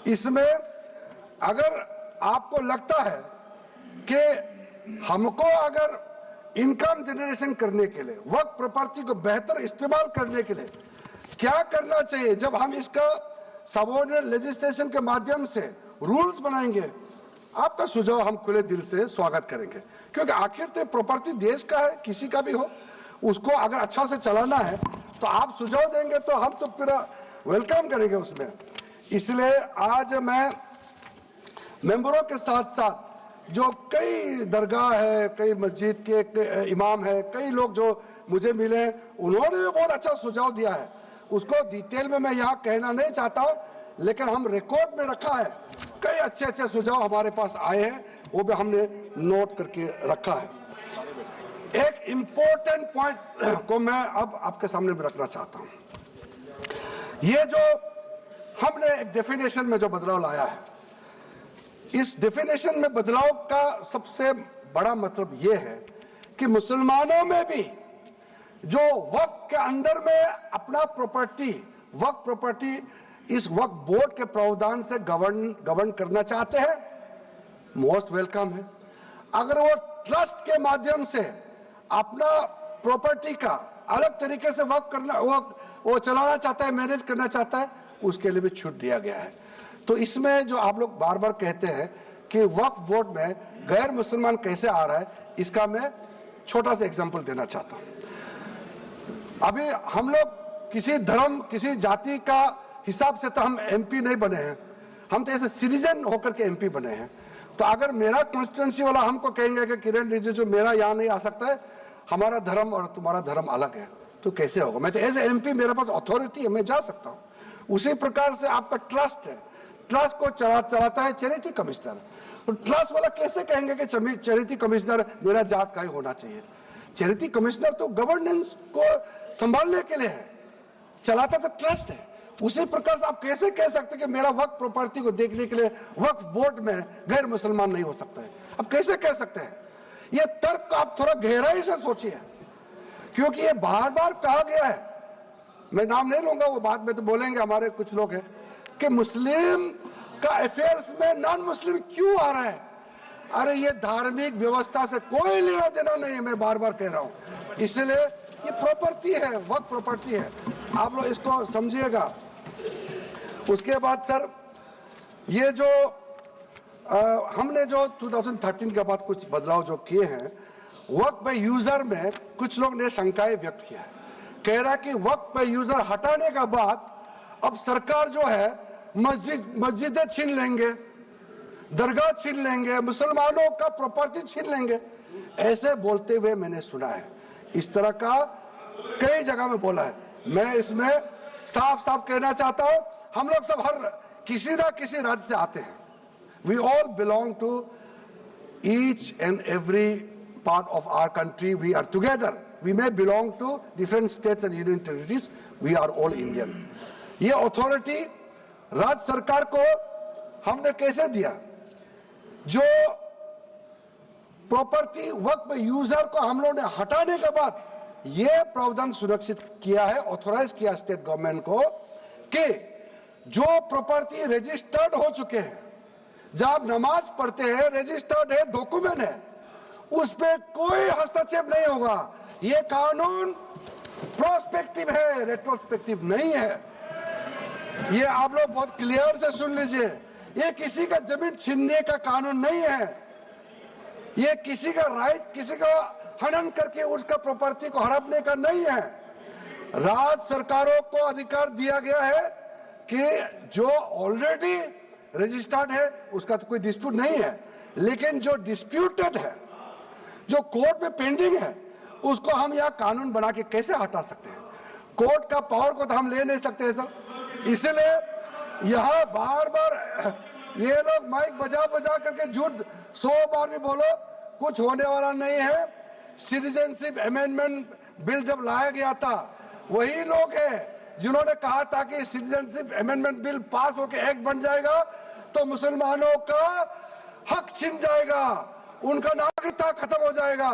इसमें अगर आपको लगता है कि हमको अगर इनकम जनरेशन करने के लिए वर्क प्रॉपर्टी को बेहतर इस्तेमाल करने के लिए क्या करना चाहिए, जब हम इसका सबऑर्डिनेट लेजिस्लेशन के माध्यम से रूल्स बनाएंगे, आपका सुझाव हम खुले दिल से स्वागत करेंगे। क्योंकि आखिर तो प्रॉपर्टी देश का है, किसी का भी हो, उसको अगर अच्छा से चलाना है तो आप सुझाव देंगे तो हम तो पूरा वेलकम करेंगे उसमें। इसलिए आज मैं मेंबरों के साथ साथ जो कई दरगाह है, कई मस्जिद के इमाम है, कई लोग जो मुझे मिले, उन्होंने भी बहुत अच्छा सुझाव दिया है। उसको डिटेल में मैं यहाँ कहना नहीं चाहता हूँ, लेकिन हम रिकॉर्ड में रखा है। कई अच्छे अच्छे सुझाव हमारे पास आए हैं, वो भी हमने नोट करके रखा है। एक इंपॉर्टेंट पॉइंट को मैं अब आपके सामने भी रखना चाहता हूं। ये जो हमने एक डेफिनेशन में जो बदलाव लाया है, इस डेफिनेशन में बदलाव का सबसे बड़ा मतलब ये है कि मुसलमानों में भी जो वक्फ के अंदर में अपना प्रॉपर्टी, वक्फ प्रॉपर्टी इस वक्फ बोर्ड के प्रावधान से गवर्न करना चाहते हैं, मोस्ट वेलकम है। अगर वो ट्रस्ट के माध्यम से अपना प्रॉपर्टी का अलग तरीके से वक्फ करना, वो चलाना चाहता है, मैनेज करना चाहता है, उसके लिए भी छूट दिया गया है। तो इसमें जो आप लोग बार बार कहते हैं कि वक्फ बोर्ड में गैर मुसलमान कैसे आ रहा है, इसका मैं छोटा सा एग्जांपल देना चाहता हूं। अभी हम लोग किसी धर्म, किसी जाति का हिसाब से तो हम एमपी नहीं बने हैं, हम तो ऐसे सिटीजन होकर के एमपी बने हैं। तो अगर मेरा कॉन्स्टिट्यूंसी वाला हमको कहेंगे कि किरण रिजिजू मेरा यहाँ नहीं आ सकता है, हमारा धर्म और तुम्हारा धर्म अलग है, तो कैसे होगा? मैं तो एज एमपी, मेरे पास अथॉरिटी है, मैं जा सकता हूँ। उसी प्रकार से आपका ट्रस्ट है, ट्रस्ट को चलाता है चैरिटी कमिश्नर। तो ट्रस्ट वाला कैसे कहेंगे कि चैरिटी कमिश्नर मेरा जात का ही होना चाहिए? चैरिटी कमिश्नर तो गवर्नेंस को संभालने के लिए है, चलाता तो ट्रस्ट है। उसी प्रकार से आप कैसे कह सकते कि मेरा वक्फ प्रॉपर्टी को देखने के लिए वक्फ बोर्ड में गैर मुसलमान नहीं हो सकता है? आप कैसे कह सकते हैं? ये तर्क आप थोड़ा गहराई से सोचिए, क्योंकि ये बार बार कहा गया है, मैं नाम नहीं लूंगा, वो बाद में तो बोलेंगे हमारे कुछ लोग हैं कि मुस्लिम का अफेयर्स में नॉन मुस्लिम क्यों आ रहा है। अरे ये धार्मिक व्यवस्था से कोई लेना देना नहीं है, मैं बार बार कह रहा हूं। इसलिए ये प्रॉपर्टी है, वक्फ प्रॉपर्टी है, आप लोग इसको समझिएगा। उसके बाद सर, ये जो हमने जो 2013 के बाद कुछ बदलाव जो किए हैं, वक्फ बाय यूजर में कुछ लोग ने शंकाएं व्यक्त किया है, कह रहा कि वक्फ बाय यूजर हटाने के बाद अब सरकार जो है मस्जिदें छीन लेंगे, दरगाह छीन लेंगे, मुसलमानों का प्रॉपर्टी छीन लेंगे, ऐसे बोलते हुए मैंने सुना है। इस तरह का कई जगह में बोला है। मैं इसमें साफ साफ कहना चाहता हूं, हम लोग सब हर किसी ना किसी राज्य से आते हैं। We all belong to each and every part of our country. We are together. We may belong to different states and union territories. We are all Indian. ये अथॉरिटी राज्य सरकार को हमने कैसे दिया? जो प्रॉपर्टी वक्फ यूजर को हम लोगों ने हटाने के बाद ये प्रावधान सुरक्षित किया है, ऑथोराइज किया स्टेट गवर्नमेंट को कि जो प्रॉपर्टी रजिस्टर्ड हो चुके हैं, जब आप नमाज पढ़ते हैं, रजिस्टर्ड है, डॉक्यूमेंट है, उस पे कोई हस्तक्षेप नहीं होगा। ये कानून प्रोस्पेक्टिव है, रेट्रोस्पेक्टिव नहीं है। ये आप लोग बहुत क्लियर से सुन लीजिए, ये किसी का जमीन छीनने का कानून नहीं है। ये किसी का राइट, किसी का हनन करके उसका प्रॉपर्टी को हड़पने का नहीं है। राज्य सरकारों को अधिकार दिया गया है कि जो ऑलरेडी रजिस्टर्ड है उसका तो कोई डिस्प्यूट नहीं है, लेकिन जो डिस्प्यूटेड है, जो कोर्ट में पेंडिंग है, उसको हम यहाँ कानून बना के कैसे हटा सकते हैं? कोर्ट का पावर को तो हम ले नहीं सकते सर। इसलिए यहाँ बार बार ये लोग माइक बजा बजा करके झूठ 100 बार भी बोलो, कुछ होने वाला नहीं है। सिटीजनशिप अमेंडमेंट बिल जब लाया गया था, वही लोग हैं जिन्होंने कहा था कि सिटीजनशिप अमेंडमेंट बिल पास होकर एक्ट बन जाएगा तो मुसलमानों का हक छिन जाएगा, उनका नागरिकता खत्म हो जाएगा।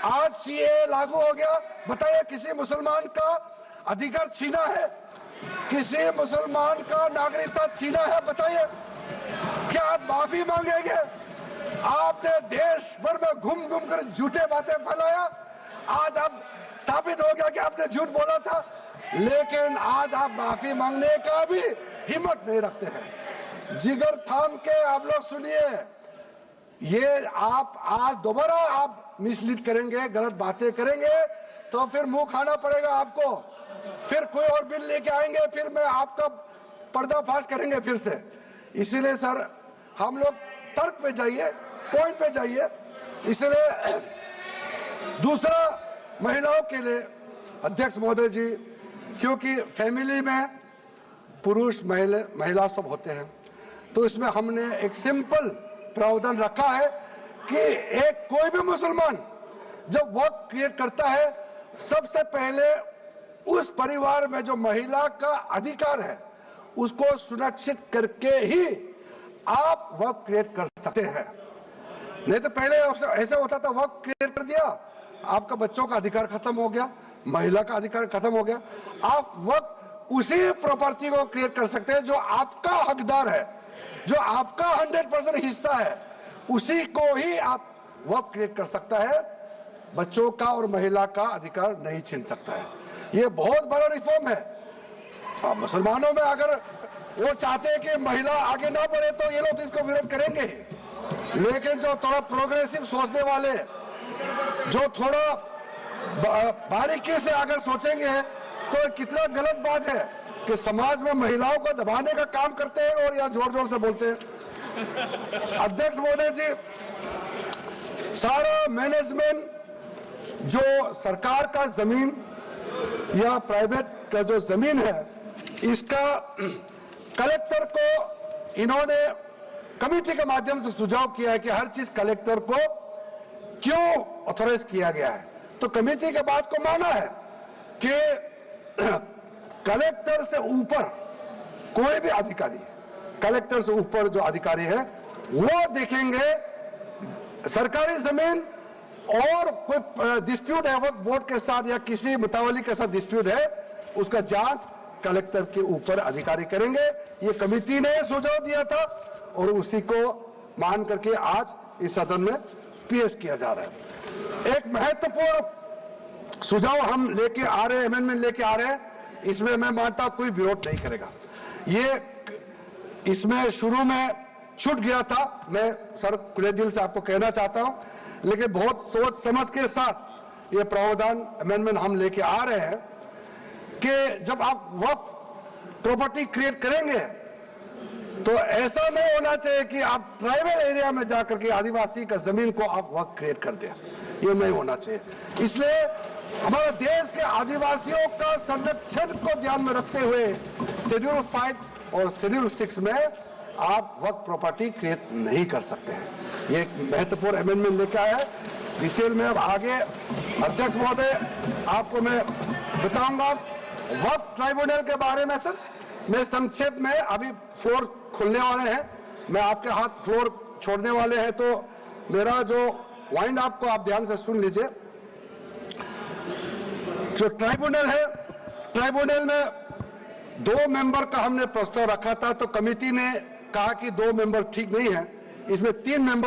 आज सीए लागू हो गया, बताइए किसी मुसलमान का अधिकार छीना है? किसी मुसलमान का नागरिकता छीना है? बताइए, क्या आप माफी मांगेंगे? आपने देश भर में घूम घूम कर झूठे बातें फैलाया, आज आप साबित हो गया कि आपने झूठ बोला था, लेकिन आज आप माफी मांगने का भी हिम्मत नहीं रखते हैं। जिगर थाम के आप लोग सुनिए, ये आप आज दोबारा आप मिसलीड करेंगे, गलत बातें करेंगे तो फिर मुंह खाना पड़ेगा आपको। फिर कोई और बिल लेके आएंगे, फिर मैं आपका पर्दाफाश करेंगे फिर से। इसीलिए सर हम लोग तर्क पे जाइए, पॉइंट पे जाइए। इसलिए दूसरा, महिलाओं के लिए अध्यक्ष महोदय जी, क्योंकि फैमिली में पुरुष महिला सब होते हैं, तो इसमें हमने एक सिंपल प्रावधान रखा है कि एक कोई भी मुसलमान जब वर्क क्रिएट करता है, सबसे पहले उस परिवार में जो महिला का अधिकार है उसको सुरक्षित करके ही आप वर्क क्रिएट कर सकते हैं। नहीं तो पहले ऐसा होता था, वर्क क्रिएट कर दिया, आपका बच्चों का अधिकार खत्म हो गया, महिला का अधिकार खत्म हो गया। आप वर्क उसी प्रॉपर्टी को क्रिएट कर सकते हैं जो आपका हकदार है, जो आपका 100% हिस्सा है, उसी को ही आप वर्क क्रिएट कर सकता है। बच्चों का और महिला का अधिकार नहीं छीन सकता है। ये बहुत बड़ा रिफॉर्म है। मुसलमानों में अगर वो चाहते हैं कि महिला आगे ना बढ़े तो ये लोग इसको विरोध करेंगे, लेकिन जो थोड़ा प्रोग्रेसिव सोचने वाले, जो थोड़ा बारीकी से अगर सोचेंगे तो कितना गलत बात है कि समाज में महिलाओं को दबाने का काम करते हैं और यहाँ जोर जोर से बोलते हैं। अध्यक्ष महोदय जी, सारा मैनेजमेंट जो सरकार का जमीन या प्राइवेट का जो जमीन है, इसका कलेक्टर को इन्होंने कमेटी के माध्यम से सुझाव किया है कि हर चीज कलेक्टर को क्यों ऑथराइज किया गया है। तो कमेटी के बात को माना है कि कलेक्टर से ऊपर कोई भी अधिकारी, कलेक्टर से ऊपर जो अधिकारी है वो देखेंगे सरकारी जमीन और कोई डिस्प्यूट है वक्फ बोर्ड के साथ या किसी मुतावली के साथ डिस्प्यूट है, उसका जांच कलेक्टर के ऊपर अधिकारी करेंगे। ये कमेटी ने सुझाव दिया था और उसी को मान करके आज इस सदन में पेश किया जा रहा है। एक महत्वपूर्ण सुझाव हम लेके आ रहे हैं, अमेंडमेंट लेके आ रहे हैं, इसमें मैं मानता हूं कोई विरोध नहीं करेगा। ये इसमें शुरू में छूट गया था, मैं सर खुले दिल से आपको कहना चाहता हूं, लेकिन बहुत सोच समझ के साथ ये प्रावधान अमेंडमेंट हम लेके आ रहे हैं कि जब आप वक्फ प्रॉपर्टी क्रिएट करेंगे तो ऐसा नहीं होना चाहिए कि आप ट्राइबल एरिया में जाकर के आदिवासी का जमीन को आप वक्फ क्रिएट कर दें, ये नहीं होना चाहिए। इसलिए हमारे देश के आदिवासियों का संरक्षण को ध्यान में रखते हुए शेड्यूल 5 और शेड्यूल 6 में आप वक्फ प्रॉपर्टी क्रिएट नहीं कर सकते हैं। ये एक महत्वपूर्ण अमेंडमेंट लेकर आया है। डिटेल में अब आगे अध्यक्ष महोदय आपको मैं बताऊंगा वक्फ ट्राइब्यूनल के बारे में। सर मैं संक्षेप में, अभी फ्लोर खुलने वाले हैं, मैं आपके हाथ फ्लोर छोड़ने वाले हैं, तो मेरा जो वाइंड अप को आप ध्यान से सुन लीजिए। जो ट्राइब्यूनल है, ट्राइब्यूनल में 2 मेंबर का हमने प्रस्ताव रखा था, तो कमेटी ने कहा कि 2 मेंबर ठीक नहीं है, इसमें 3 मेंबर